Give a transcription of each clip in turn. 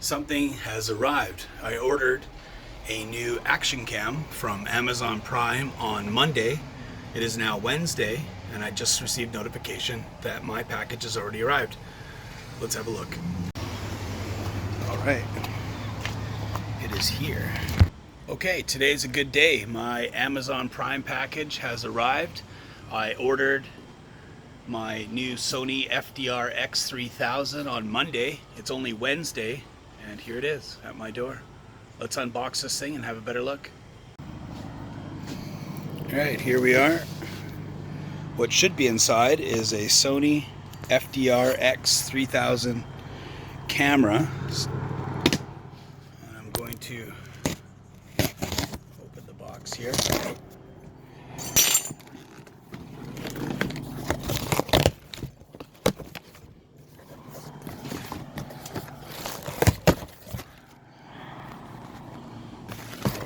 Something has arrived. I ordered a new action cam from Amazon Prime on Monday. It is now Wednesday, and I just received notification that my package has already arrived. Let's have a look. All right, it is here. Okay, today's a good day. My Amazon Prime package has arrived. I ordered my new Sony FDR X3000 on Monday. It's only Wednesday, and here it is at my door. Let's unbox this thing and have a better look. Alright, here we are. What should be inside is a Sony FDR X3000 camera. And I'm going to open the box here.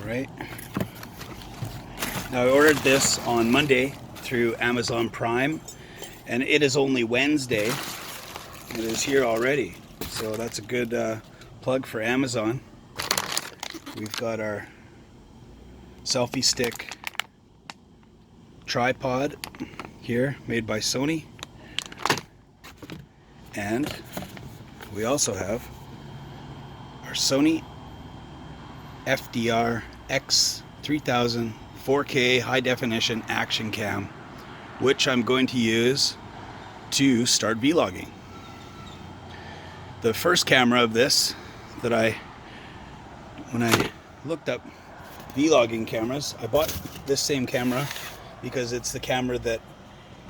Right. Now I ordered this on Monday through Amazon Prime, and it is only Wednesday. It is here already, so that's a good plug for Amazon. We've got our selfie stick tripod here, made by Sony, and we also have our Sony FDR X3000 4K high definition action cam, which I'm going to use to start vlogging. The first camera of this that when I looked up vlogging cameras, I bought this same camera because it's the camera that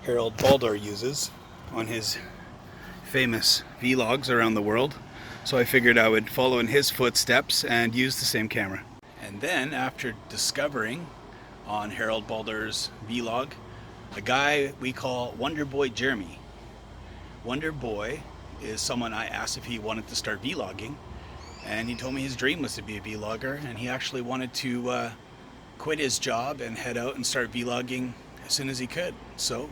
Harald Baldr uses on his famous vlogs around the world. So I figured I would follow in his footsteps and use the same camera. And then after discovering on Harald Baldr's vlog a guy we call Wonderboyjeremy. Wonderboy is someone I asked if he wanted to start vlogging, and he told me his dream was to be a vlogger, and he actually wanted to quit his job and head out and start vlogging as soon as he could. So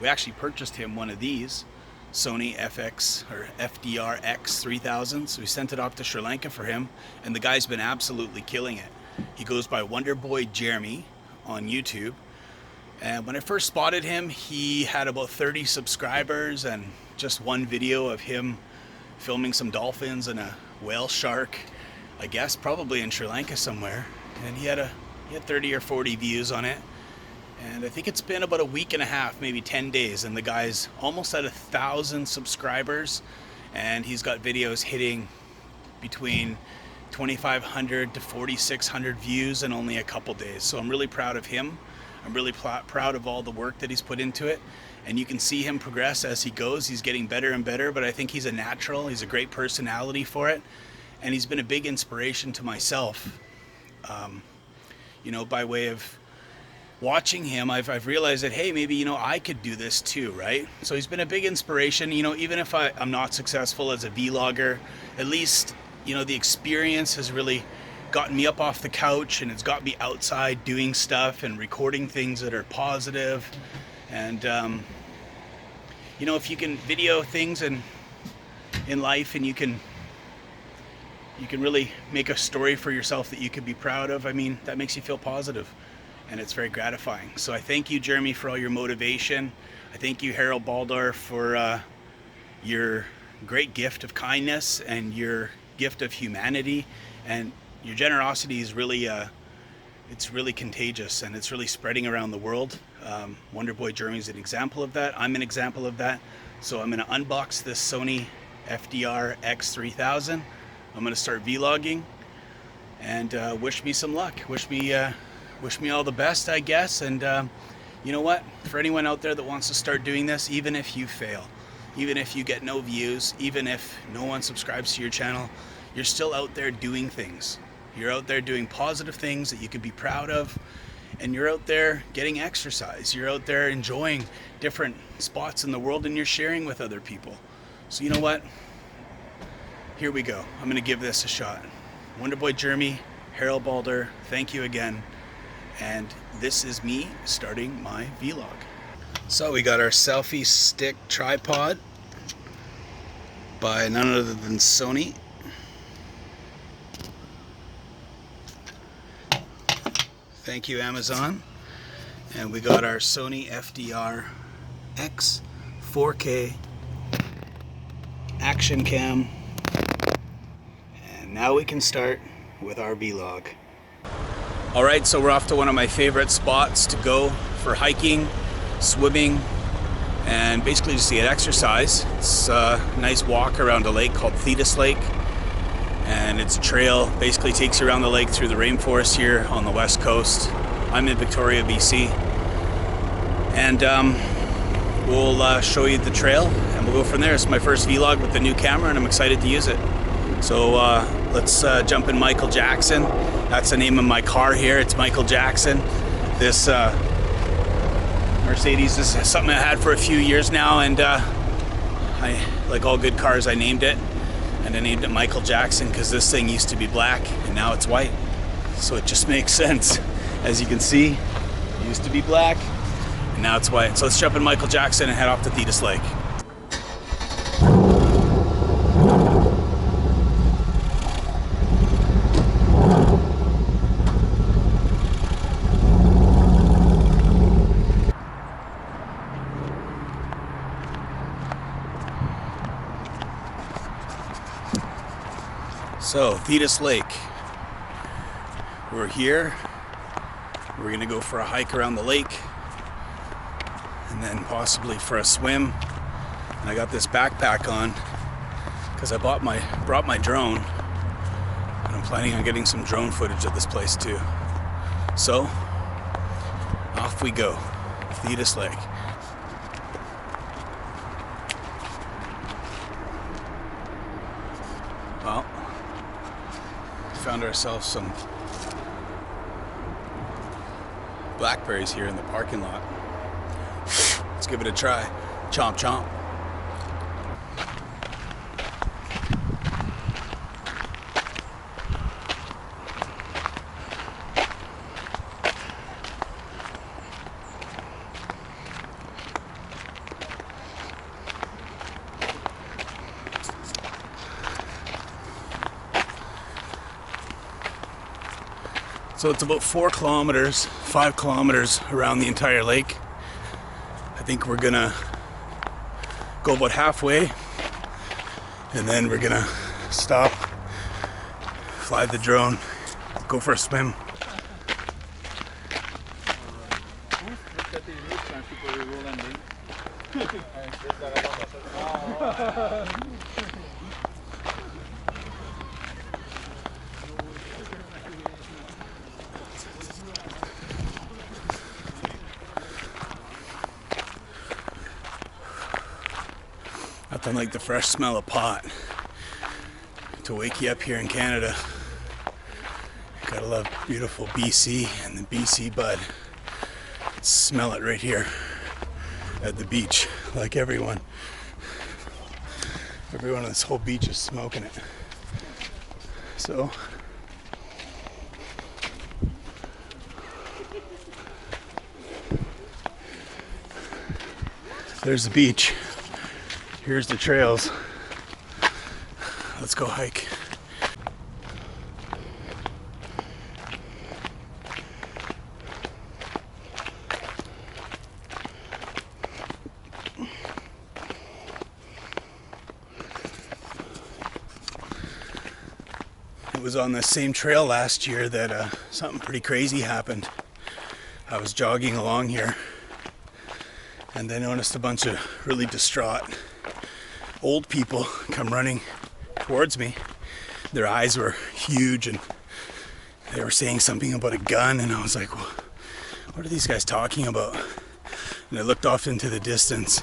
we actually purchased him one of these Sony FDR X3000. So we sent it off to Sri Lanka for him, and the guy's been absolutely killing it. He goes by Wonderboyjeremy on YouTube, and when I first spotted him, he had about 30 subscribers and just one video of him filming some dolphins and a whale shark, I guess probably in Sri Lanka somewhere, and he had 30 or 40 views on it. And I think it's been about a week and a half, maybe 10 days, and the guy's almost at 1,000 subscribers, and he's got videos hitting between 2,500 to 4,600 views in only a couple days. So I'm really proud of him. I'm really proud of all the work that he's put into it, and you can see him progress as he goes. He's getting better and better, but I think he's a natural. He's a great personality for it, and he's been a big inspiration to myself. By way of watching him, I've realized that, hey, maybe, I could do this too, right? So he's been a big inspiration. Even if I'm not successful as a vlogger, at least, the experience has really gotten me up off the couch, and it's got me outside doing stuff and recording things that are positive. And, if you can video things in life, and you can really make a story for yourself that you could be proud of, that makes you feel positive. And it's very gratifying. So I thank you, Jeremy, for all your motivation. I thank you, Harald Baldr, for your great gift of kindness and your gift of humanity. And your generosity is really, it's really contagious, and it's really spreading around the world. Wonderboyjeremy is an example of that. I'm an example of that. So I'm going to unbox this Sony FDR X3000. I'm going to start vlogging, and wish me some luck. Wish me all the best, I guess. And you know what? For anyone out there that wants to start doing this, even if you fail, even if you get no views, even if no one subscribes to your channel, you're still out there doing things. You're out there doing positive things that you could be proud of, and you're out there getting exercise. You're out there enjoying different spots in the world, and you're sharing with other people. So you know what? Here we go. I'm going to give this a shot. Wonderboyjeremy, Harald Baldr, thank you again. And this is me starting my vlog. So we got our selfie stick tripod by none other than Sony. Thank you, Amazon. And we got our Sony FDR X 4K action cam. And now we can start with our vlog. Alright, so we're off to one of my favorite spots to go for hiking, swimming, and basically just to get exercise. It's a nice walk around a lake called Thetis Lake. And it's a trail, basically takes you around the lake through the rainforest here on the west coast. I'm in Victoria, BC. And we'll show you the trail and we'll go from there. It's my first vlog with the new camera and I'm excited to use it. So let's jump in Michael Jackson. That's the name of my car here. It's Michael Jackson. This Mercedes is something I had for a few years now, and I, like all good cars, I named it. And I named it Michael Jackson because this thing used to be black and now it's white. So it just makes sense. As you can see, it used to be black and now it's white. So let's jump in Michael Jackson and head off to Thetis Lake. So, Thetis Lake. We're here. We're gonna go for a hike around the lake and then possibly for a swim. And I got this backpack on because I brought my drone and I'm planning on getting some drone footage of this place too. So, off we go. Thetis Lake. Well, found ourselves some blackberries here in the parking lot. Let's give it a try. Chomp chomp. So it's about 4 kilometers, 5 kilometers around the entire lake. I think we're gonna go about halfway and then we're gonna stop, fly the drone, go for a swim. Nothing like the fresh smell of pot to wake you up here in Canada. Gotta love beautiful BC and the BC bud. Smell it right here at the beach, like everyone. Everyone on this whole beach is smoking it. So there's the beach. Here's the trails. Let's go hike. It was on the same trail last year that something pretty crazy happened. I was jogging along here and I noticed a bunch of really distraught old people come running towards me. Their eyes were huge and they were saying something about a gun, and I was like, well, what are these guys talking about? And I looked off into the distance.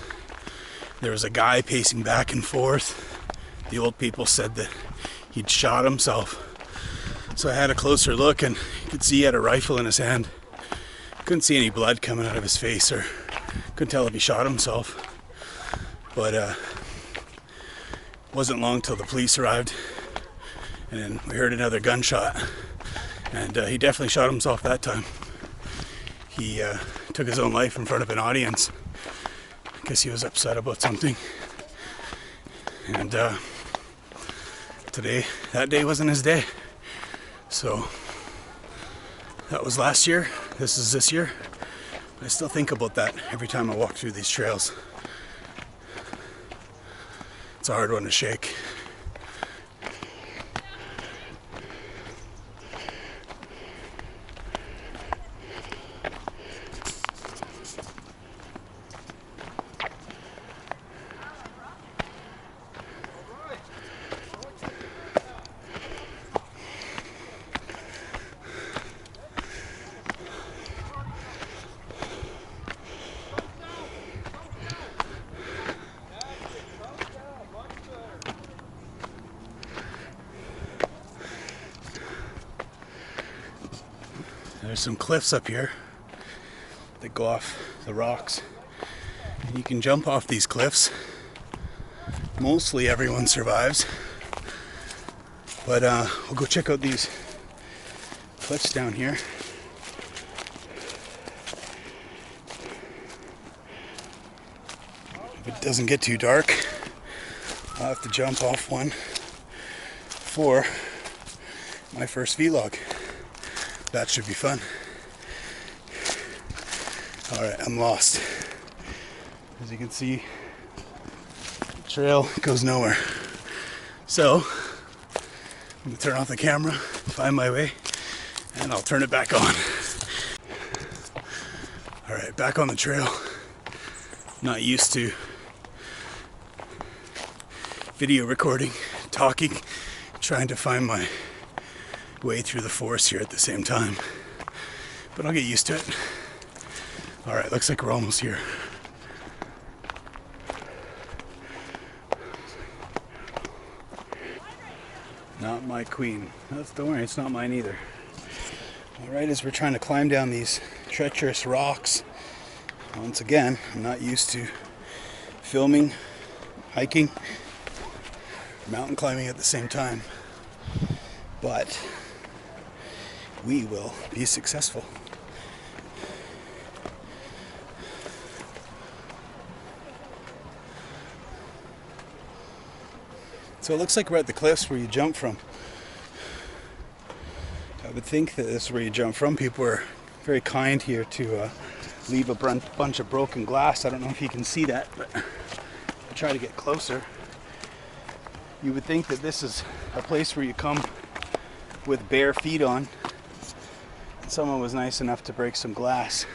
There was a guy pacing back and forth. The old people said that he'd shot himself. So I had a closer look and you could see he had a rifle in his hand. Couldn't see any blood coming out of his face, or couldn't tell if he shot himself. But wasn't long till the police arrived, and then we heard another gunshot, and he definitely shot himself that time. He took his own life in front of an audience. I guess he was upset about something, and that day wasn't his day. So That was last year. This is this year. I still think about that every time I walk through these trails. It's a hard one to shake. There's some cliffs up here that go off the rocks. And you can jump off these cliffs. Mostly everyone survives. But we'll go check out these cliffs down here. If it doesn't get too dark, I'll have to jump off one for my first vlog. That should be fun. Alright, I'm lost. As you can see, the trail goes nowhere. So, I'm going to turn off the camera, find my way, and I'll turn it back on. Alright, back on the trail. Not used to video recording, talking, trying to find my way through the forest here at the same time, but I'll get used to it. Alright, looks like we're almost here. Not my queen. Don't worry, it's not mine either. Alright, as we're trying to climb down these treacherous rocks, once again, I'm not used to filming, hiking, mountain climbing at the same time, but we will be successful. So it looks like we're at the cliffs where you jump from. I would think that this is where you jump from. People are very kind here to leave a bunch of broken glass. I don't know if you can see that, but I'll try to get closer. You would think that this is a place where you come with bare feet on. Someone was nice enough to break some glass.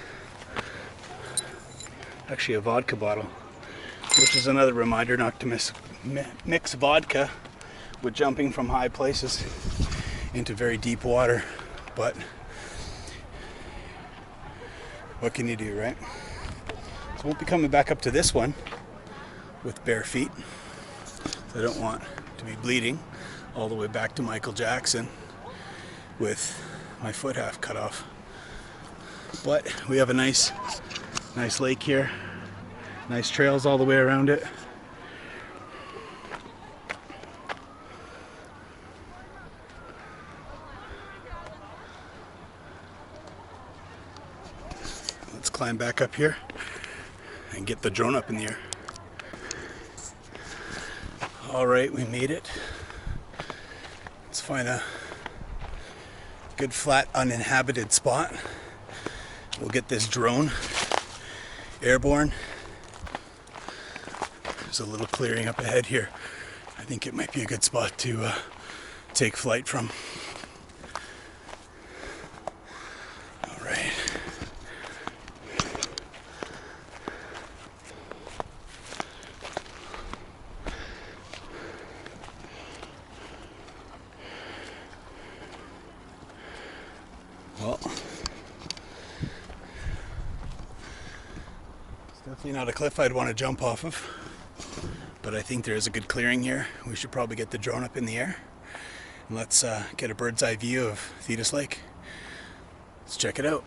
Actually a vodka bottle, which is another reminder not to mix vodka with jumping from high places into very deep water. But what can you do, right? So I won't be coming back up to this one with bare feet. So I don't want to be bleeding all the way back to Michael Jackson with my foot half cut off. But we have a nice lake here. Nice trails all the way around it. Let's climb back up here and get the drone up in the air. Alright, we made it. Let's find a good flat uninhabited spot. We'll get this drone airborne. There's a little clearing up ahead here. I think it might be a good spot to take flight from. All right. Well, it's definitely not a cliff I'd want to jump off of, but I think there is a good clearing here. We should probably get the drone up in the air and let's get a bird's eye view of Thetis Lake. Let's check it out.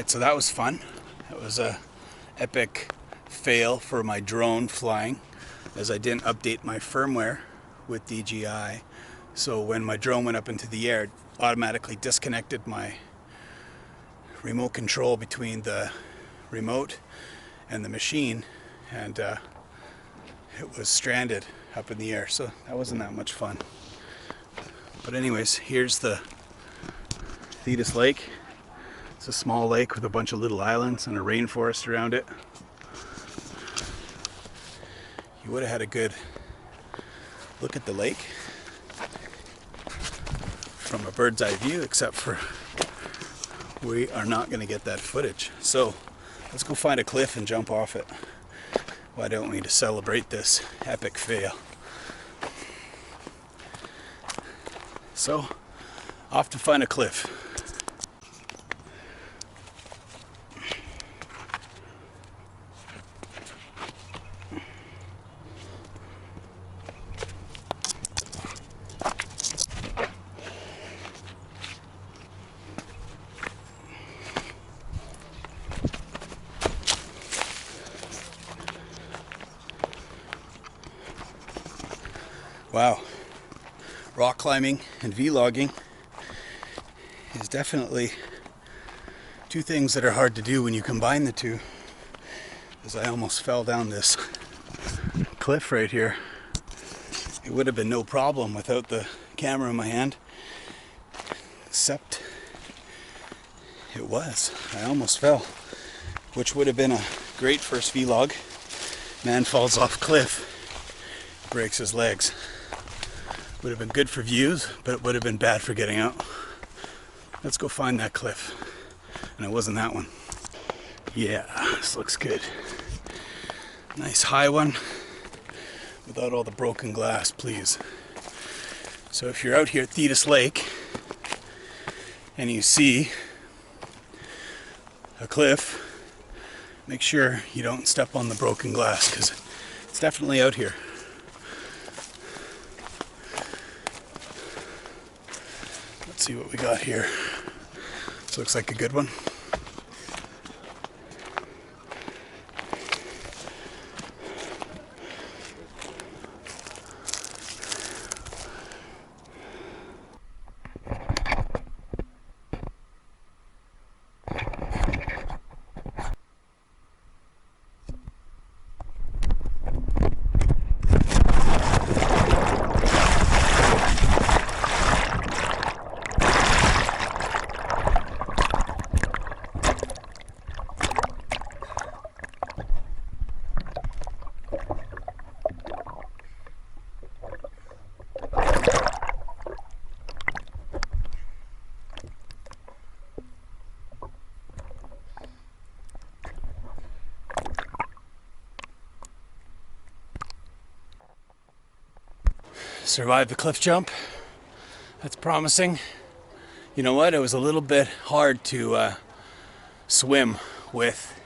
Alright, so that was fun. That was a epic fail for my drone flying, as I didn't update my firmware with DJI. So when my drone went up into the air, it automatically disconnected my remote control between the remote and the machine, and it was stranded up in the air. So that wasn't that much fun. But anyways, here's the Thetis Lake. It's a small lake with a bunch of little islands and a rainforest around it. You would have had a good look at the lake from a bird's eye view, except for we are not going to get that footage. So let's go find a cliff and jump off it. Why don't we, to celebrate this epic fail? So off to find a cliff. Wow, rock climbing and vlogging is definitely two things that are hard to do when you combine the two, as I almost fell down this cliff right here. It would have been no problem without the camera in my hand, except it was. I almost fell, which would have been a great first vlog. Man falls off cliff, breaks his legs. Would have been good for views, but it would have been bad for getting out. Let's go find that cliff. And it wasn't that one. Yeah, this looks good. Nice high one, without all the broken glass, please. So if you're out here at Thetis Lake and you see a cliff, make sure you don't step on the broken glass, because it's definitely out here. Let's see what we got here. This looks like a good one. Survived the cliff jump. That's promising. You know what? It was a little bit hard to swim with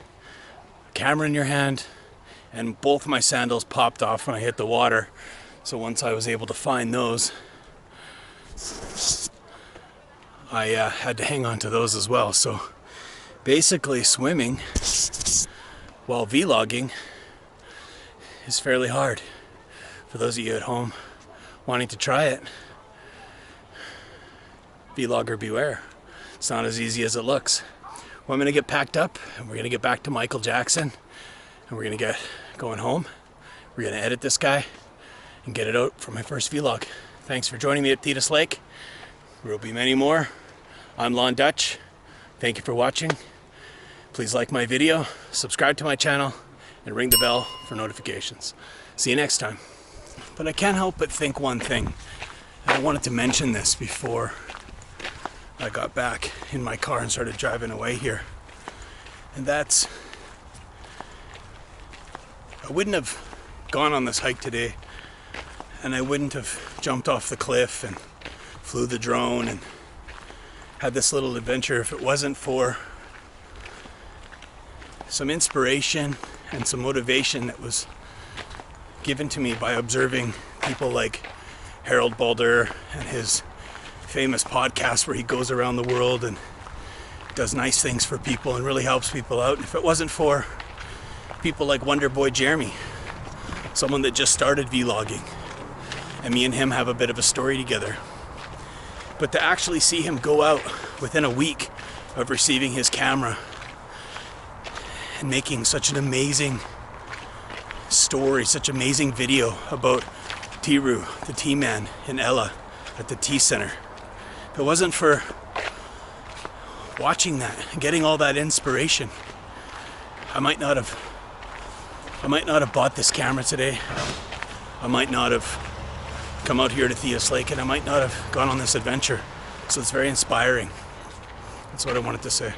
a camera in your hand, and both my sandals popped off when I hit the water. So once I was able to find those, I had to hang on to those as well. So basically swimming while vlogging is fairly hard. For those of you at home wanting to try it, vlogger beware. It's not as easy as it looks. Well, I'm gonna get packed up and we're gonna get back to Michael Jackson, and we're gonna get going home. We're gonna edit this guy and get it out for my first vlog. Thanks for joining me at Thetis Lake. There will be many more. I'm Londutch. Thank you for watching. Please like my video, subscribe to my channel, and ring the bell for notifications. See you next time. But I can't help but think one thing. I wanted to mention this before I got back in my car and started driving away here. And that's, I wouldn't have gone on this hike today, and I wouldn't have jumped off the cliff and flew the drone and had this little adventure if it wasn't for some inspiration and some motivation that was given to me by observing people like Harald Baldr and his famous podcast where he goes around the world and does nice things for people and really helps people out. And if it wasn't for people like Wonderboyjeremy, someone that just started vlogging, and me and him have a bit of a story together. But to actually see him go out within a week of receiving his camera and making such an amazing story, such amazing video about Tiru, the T-Man, and Ella at the T Center. If it wasn't for watching that and getting all that inspiration, I might not have bought this camera today. I might not have come out here to Thetis Lake, and I might not have gone on this adventure. So it's very inspiring. That's what I wanted to say.